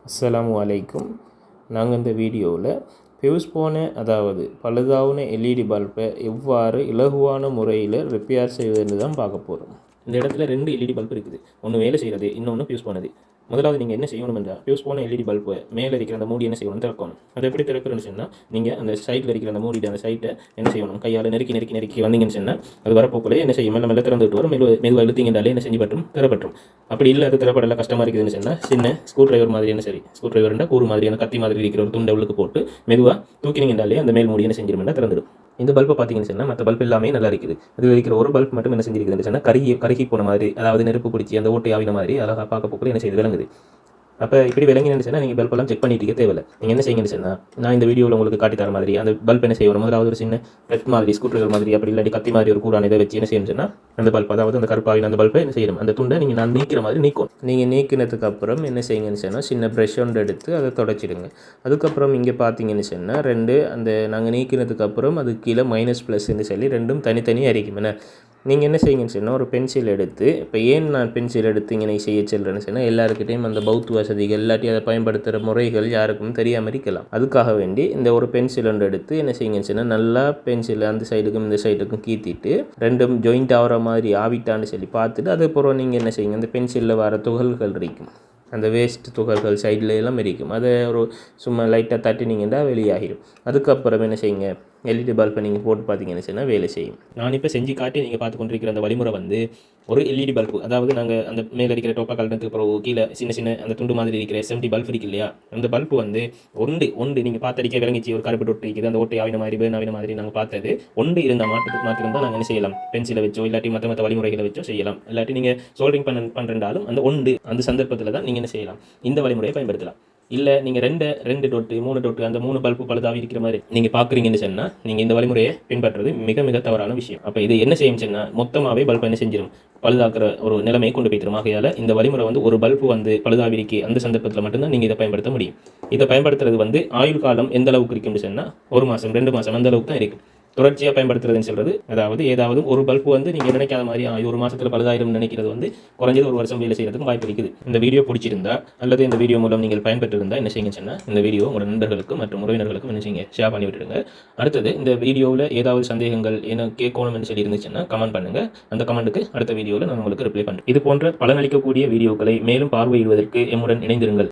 அஸ்ஸலாமு அலைக்கும். நாங்கள் இந்த வீடியோவில் ஃபியூஸ் போன அதாவது பழுதாவுன எல்இடி பல்பை எவ்வாறு இலகுவான முறையில் ரிப்பேர் செய்வதுன்னு தான் பார்க்க போகிறோம். இந்த இடத்துல 2 எல்இடி பல்ப் இருக்குது. ஒன்று வேலை செய்கிறது, இன்னொன்று ஃபியூஸ் போனது. முதலாவது நீங்கள் என்ன செய்யணும் என்றால், ஃபியூஸ் போன எல்இடி பல்பை மேலே இருக்கிற அந்த மூடி என்ன செய்யணும், திறக்கணும். அதை எப்படி திறக்கணும்னு சொன்னால், நீங்கள் அந்த சைட்டில் இருக்கிற அந்த மூடிட்டு அந்த சைட்டை என்ன செய்யணும், கையால் நெருக்கி வந்தீங்கன்னு சொன்னால் அது வரப்போக்குள்ளே என்ன செய்யும், மெல்ல திறந்து விட்டு வரும். மெதுவாக இழுத்தீங்கன்றாலே என்ன செஞ்சு பற்றும், திறப்பற்றும். அப்படி இல்லை அது திறப்படலாம் கஷ்டமாக இருக்குதுன்னு சொன்னால், சின்ன ஸ்க்ரூ டிரைவர் மாதிரி என்ன சரி, ஸ்க்ரூ டிரைவர்னா கூறு மாதிரியான கத்தி மாதிரி இருக்கிற ஒரு துண்டை உள்ளுக்கு போட்டு மெதுவாக தூக்கினீங்கன்றாலே அந்த மேல் மூடி என்ன செஞ்சிருமெண்டா திறந்துடும். இந்த பல்பை பார்த்தீங்கன்னு சொன்னால் மற்ற பல்ப் எல்லாமே நல்லா இருக்குது. இதில் இருக்கிற ஒரு பல்ப் மட்டும் என்ன செஞ்சிருக்குதுன்னு சொன்னால் கருகி போன மாதிரி, அதாவது நெருப்பு பிடிச்சி அந்த ஓட்டை ஆவின மாதிரி அழகாக பார்க்க போக்குள்ள என்ன செய்து விளங்குது. அப்போ இப்படி விளங்கினு சொன்னால் நீங்கள் பல்பெல்லாம் செக் பண்ணிட்டு தேவையில்லை. நீங்கள் என்ன செய்யுங்கன்னு சொன்னால், நான் இந்த வீடியோவில் உங்களுக்கு காட்டித்தர மாதிரி அந்த பல்ப் என்ன செய்யணும், முதலாவது ஒரு சின்ன ரெட் மாதிரி ஸ்க்ரூ டிரைவர் மாதிரி அப்படி இல்லாட்டி கத்தி மாதிரி ஒரு கூடான இதை வச்சு என்ன செய்யணும்னு சொன்னால், அந்த பல்ப் அதாவது அந்த கருப்பாவின் அந்த பல்பை என்ன செய்யணும், அந்த துண்டை நீங்கள் நான் நீக்கிற மாதிரி நீக்கும். நீங்கள் நீக்கினதுக்கு அப்புறம் என்ன செய்யுங்கன்னு சொன்னால், சின்ன ப்ரெஷ் ஒன்று எடுத்து அதை தொடச்சிடுங்க. அதுக்கப்புறம் இங்கே பார்த்தீங்கன்னு சொன்னால் அந்த நாங்கள் நீக்கினதுக்கு அப்புறம் அது கீழே மைனஸ் ப்ளஸ்ன்னு சொல்லி ரெண்டும் தனித்தனியாக அரிக்கும். என்ன நீங்கள் என்ன செய்யுங்கன்னு சொன்னால், ஒரு பென்சில் எடுத்து, இப்போ ஏன் நான் பென்சில் எடுத்து இங்கே செய்ய சொல்கிறேன்னு சொன்னால், எல்லாருக்கிட்டையும் அந்த பௌத் வசதிகள் இல்லாட்டி அதை பயன்படுத்துகிற முறைகள் யாருக்கும் தெரியாமல் இருக்கலாம். அதுக்காக வேண்டி இந்த ஒரு பென்சில் ஒன்று எடுத்து என்ன செய்யுங்கன்னு சொன்னால், நல்லா பென்சில் அந்த சைடுக்கும் இந்த சைடுக்கும் கீத்திட்டு ரெண்டும் ஜாயிண்ட் ஆகிற மாதிரி ஆவிட்டான்னு சொல்லி பார்த்துட்டு, அதுக்கப்புறம் நீங்கள் என்ன செய்யுங்க, அந்த பென்சிலில் வர துகள்கள் இருக்கும், அந்த வேஸ்ட் துகள்கள் சைடில் எல்லாம் இருக்கும், அதை ஒரு சும்மா லைட்டாக தட்டினீங்கன்னா வெளியாகிடும். அதுக்கப்புறம் என்ன செய்யுங்க, எல்இடி பல்பை நீங்கள் போட்டு பார்த்தீங்கன்னு சொன்னால் வேலை செய்யும். நான் இப்போ செஞ்சு காட்டி நீங்கள் பார்த்து கொண்டிருக்கிற அந்த வழிமுறை ஒரு எல்இடி பல்பு, அதாவது நாங்கள் அந்த மேலே இருக்கிற டோப்பா கலந்ததுக்கு அப்புறம் கீழே சின்ன அந்த துண்டு மாதிரி இருக்கிற SMT பல்ப் இருக்கு இல்லையா, அந்த பல்பு ஒன்று நீங்கள் பார்த்தடிக்க விளங்கிச்சு, ஒரு கருப்பு தொட்டு இருக்குது, அந்த ஓட்டை ஆவின மாதிரி பேன் ஆவின மாதிரி நாங்கள் பார்த்தது ஒன்று இருந்தால் மாத்திரம் தான் நாங்கள் என்ன செய்யலாம், பென்சிலை வச்சோ இல்லாட்டி மற்ற வழிமுறைகளை வச்சோ செய்யலாம். இல்லாட்டி நீங்கள் சோல்டரிங் பண்ணுறாலும் அந்த சந்தர்ப்பத்தில் தான் நீங்கள் என்ன செய்யலாம், இந்த வழிமுறையை பயன்படுத்தலாம். இல்லை நீங்கள் ரெண்டு டொட்டு 3 டொட்டு அந்த 3 பல்பு பழுதாகி இருக்கிற மாதிரி நீங்கள் பார்க்குறீங்கன்னு சொன்னால், நீங்கள் இந்த வழிமுறையை பின்பற்றுறது மிக தவறான விஷயம். அப்போ இது என்ன செய்யும் சொன்னால், மொத்தமாகவே பல்பை என்ன செஞ்சிடும், பழுதாக்குற ஒரு நிலைமையை கொண்டு போய்த்திரும். ஆகையால் இந்த வழிமுறை ஒரு பல்பு பழுதாவிருக்கு அந்த சந்தர்ப்பத்தில் மட்டும்தான் நீங்கள் இதை பயன்படுத்த முடியும். இதை பயன்படுத்துறது ஆயுள் காலம் எந்த அளவுக்கு இருக்குன்னு சொன்னால், 1 மாதம் 2 மாதம் அந்த அளவுக்கு தான் இருக்கும். தொடர்ச்சியாக பயன்படுத்துறதுன்னு சொல்கிறது, அதாவது ஏதாவது ஒரு பல்பு நீங்கள் நினைக்காத மாதிரி 1 மாதத்தில் பழுதாயிரம் நினைக்கிறது குறைஞ்சது 1 வருஷம் வேலை செய்யறதுக்கு வாய்ப்பு இருக்குது. இந்த வீடியோ பிடிச்சிருந்தா அல்லது இந்த வீடியோ மூலம் நீங்கள் பயன்பெற்றிருந்தால் என்ன செய்யுங்க சொன்னால், இந்த வீடியோ உங்களோட நண்பர்களுக்கும் மற்றும் உறவினர்களுக்கும் என்ன செய்யுங்க, ஷேர் பண்ணி விட்டுருங்க. அடுத்தது இந்த வீடியோவில் ஏதாவது சந்தேகங்கள் என்ன கேட்கணும்னு சொல்லி இருந்துச்சுன்னா கமெண்ட் பண்ணுங்கள். அந்த கமெண்ட்டுக்கு அடுத்த வீடியோவில் நான் உங்களுக்கு ரிப்ளை பண்ணுறேன். இது போன்ற பலனளிக்கக்கூடிய வீடியோக்களை மேலும் பார்வையிடுவதற்கு எம்முடன் இணைந்திருங்கள்.